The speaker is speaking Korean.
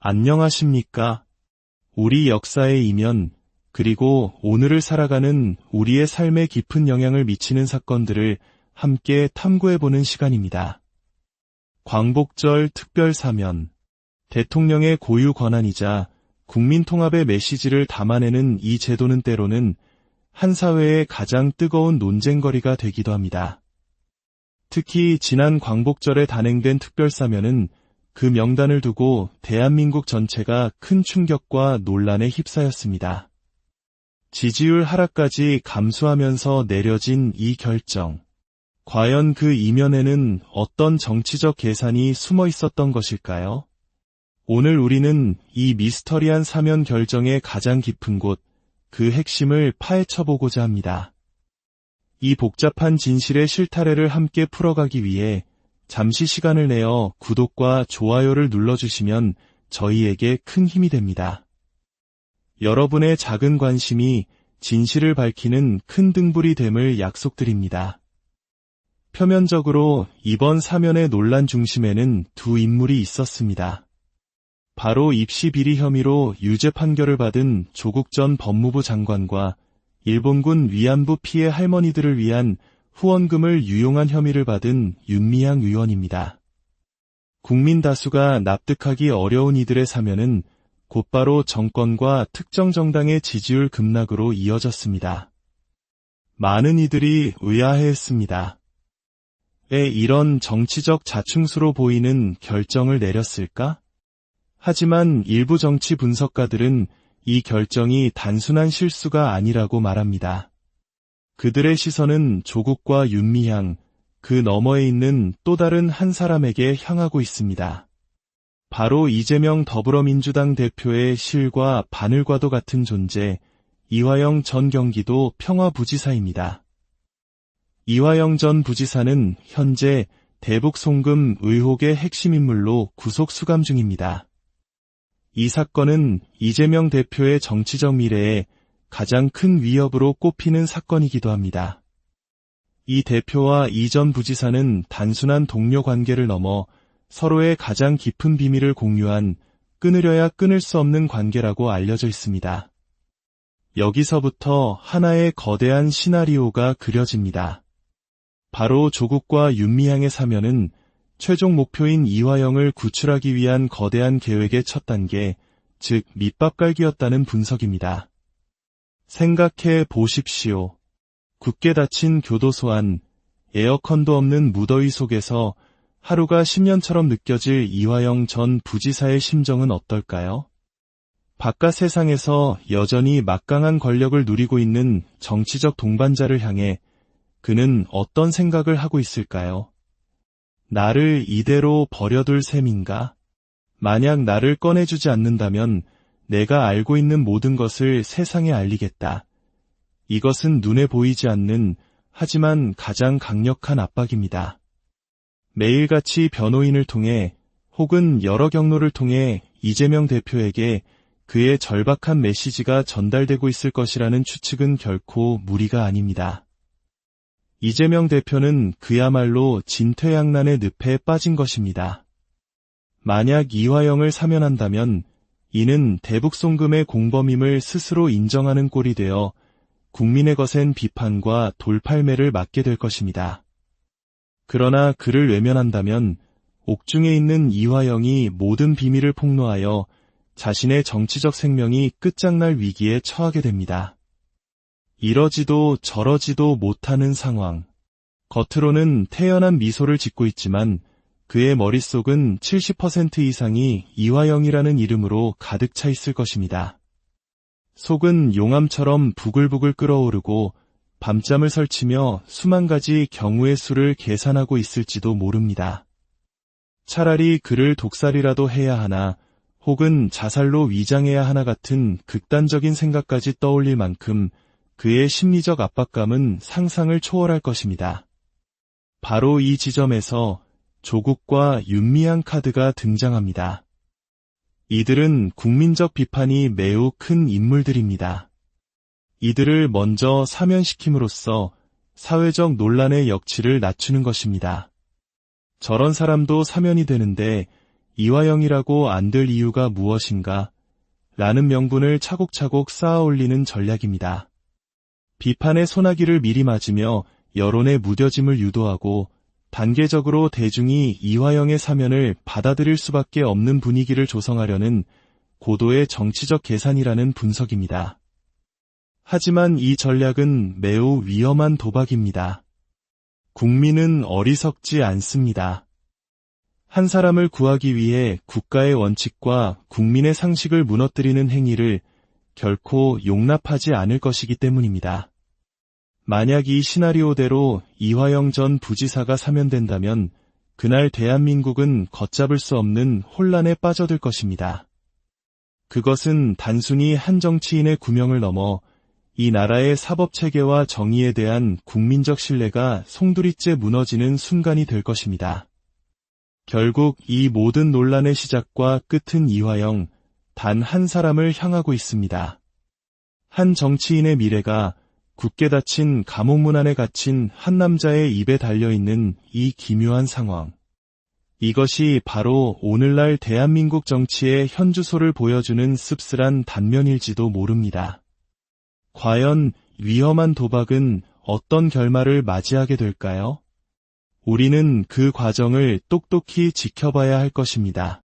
안녕하십니까? 우리 역사의 이면, 그리고 오늘을 살아가는 우리의 삶에 깊은 영향을 미치는 사건들을 함께 탐구해보는 시간입니다. 광복절 특별사면, 대통령의 고유 권한이자 국민 통합의 메시지를 담아내는 이 제도는 때로는 한 사회의 가장 뜨거운 논쟁거리가 되기도 합니다. 특히 지난 광복절에 단행된 특별사면은 그 명단을 두고 대한민국 전체가 큰 충격과 논란에 휩싸였습니다. 지지율 하락까지 감수하면서 내려진 이 결정. 과연 그 이면에는 어떤 정치적 계산이 숨어 있었던 것일까요? 오늘 우리는 이 미스터리한 사면 결정의 가장 깊은 곳, 그 핵심을 파헤쳐보고자 합니다. 이 복잡한 진실의 실타래를 함께 풀어가기 위해 잠시 시간을 내어 구독과 좋아요를 눌러주시면 저희에게 큰 힘이 됩니다. 여러분의 작은 관심이 진실을 밝히는 큰 등불이 됨을 약속드립니다. 표면적으로 이번 사면의 논란 중심에는 두 인물이 있었습니다. 바로 입시 비리 혐의로 유죄 판결을 받은 조국 전 법무부 장관과 일본군 위안부 피해 할머니들을 위한 후원금을 유용한 혐의를 받은 윤미향 의원입니다. 국민 다수가 납득하기 어려운 이들의 사면은 곧바로 정권과 특정 정당의 지지율 급락으로 이어졌습니다. 많은 이들이 의아해했습니다. 왜 이런 정치적 자충수로 보이는 결정을 내렸을까? 하지만 일부 정치 분석가들은 이 결정이 단순한 실수가 아니라고 말합니다. 그들의 시선은 조국과 윤미향, 그 너머에 있는 또 다른 한 사람에게 향하고 있습니다. 바로 이재명 더불어민주당 대표의 실과 바늘과도 같은 존재, 이화영 전 경기도 평화부지사입니다. 이화영 전 부지사는 현재 대북 송금 의혹의 핵심 인물로 구속 수감 중입니다. 이 사건은 이재명 대표의 정치적 미래에 가장 큰 위협으로 꼽히는 사건이기도 합니다. 이 대표와 이 전 부지사는 단순한 동료 관계를 넘어 서로의 가장 깊은 비밀을 공유한 끊으려야 끊을 수 없는 관계라고 알려져 있습니다. 여기서부터 하나의 거대한 시나리오가 그려집니다. 바로 조국과 윤미향의 사면은 최종 목표인 이화영을 구출하기 위한 거대한 계획의 첫 단계, 즉 밑밥 깔기였다는 분석입니다. 생각해 보십시오. 굳게 닫힌 교도소 안, 에어컨도 없는 무더위 속에서 하루가 10년처럼 느껴질 이화영 전 부지사의 심정은 어떨까요? 바깥 세상에서 여전히 막강한 권력을 누리고 있는 정치적 동반자를 향해 그는 어떤 생각을 하고 있을까요? 나를 이대로 버려둘 셈인가? 만약 나를 꺼내주지 않는다면 내가 알고 있는 모든 것을 세상에 알리겠다. 이것은 눈에 보이지 않는 하지만 가장 강력한 압박입니다. 매일같이 변호인을 통해 혹은 여러 경로를 통해 이재명 대표에게 그의 절박한 메시지가 전달되고 있을 것이라는 추측은 결코 무리가 아닙니다. 이재명 대표는 그야말로 진퇴양난의 늪에 빠진 것입니다. 만약 이화영을 사면한다면 이는 대북 송금의 공범임을 스스로 인정하는 꼴이 되어 국민의 거센 비판과 돌팔매를 맞게 될 것입니다. 그러나 그를 외면한다면 옥중에 있는 이화영이 모든 비밀을 폭로하여 자신의 정치적 생명이 끝장날 위기에 처하게 됩니다. 이러지도 저러지도 못하는 상황. 겉으로는 태연한 미소를 짓고 있지만 그의 머릿속은 70% 이상이 이화영이라는 이름으로 가득 차 있을 것입니다. 속은 용암처럼 부글부글 끓어오르고 밤잠을 설치며 수만 가지 경우의 수를 계산하고 있을지도 모릅니다. 차라리 그를 독살이라도 해야 하나 혹은 자살로 위장해야 하나 같은 극단적인 생각까지 떠올릴 만큼 그의 심리적 압박감은 상상을 초월할 것입니다. 바로 이 지점에서 조국과 윤미향 카드가 등장합니다. 이들은 국민적 비판이 매우 큰 인물들입니다. 이들을 먼저 사면시킴으로써 사회적 논란의 역치를 낮추는 것입니다. 저런 사람도 사면이 되는데 이화영이라고 안 될 이유가 무엇인가? 라는 명분을 차곡차곡 쌓아 올리는 전략입니다. 비판의 소나기를 미리 맞으며 여론의 무뎌짐을 유도하고 단계적으로 대중이 이화영의 사면을 받아들일 수밖에 없는 분위기를 조성하려는 고도의 정치적 계산이라는 분석입니다. 하지만 이 전략은 매우 위험한 도박입니다. 국민은 어리석지 않습니다. 한 사람을 구하기 위해 국가의 원칙과 국민의 상식을 무너뜨리는 행위를 결코 용납하지 않을 것이기 때문입니다. 만약 이 시나리오대로 이화영 전 부지사가 사면된다면 그날 대한민국은 걷잡을 수 없는 혼란에 빠져들 것입니다. 그것은 단순히 한 정치인의 구명을 넘어 이 나라의 사법체계와 정의에 대한 국민적 신뢰가 송두리째 무너지는 순간이 될 것입니다. 결국 이 모든 논란의 시작과 끝은 이화영, 단 한 사람을 향하고 있습니다. 한 정치인의 미래가 굳게 닫힌 감옥문 안에 갇힌 한 남자의 입에 달려있는 이 기묘한 상황. 이것이 바로 오늘날 대한민국 정치의 현주소를 보여주는 씁쓸한 단면일지도 모릅니다. 과연 위험한 도박은 어떤 결말을 맞이하게 될까요? 우리는 그 과정을 똑똑히 지켜봐야 할 것입니다.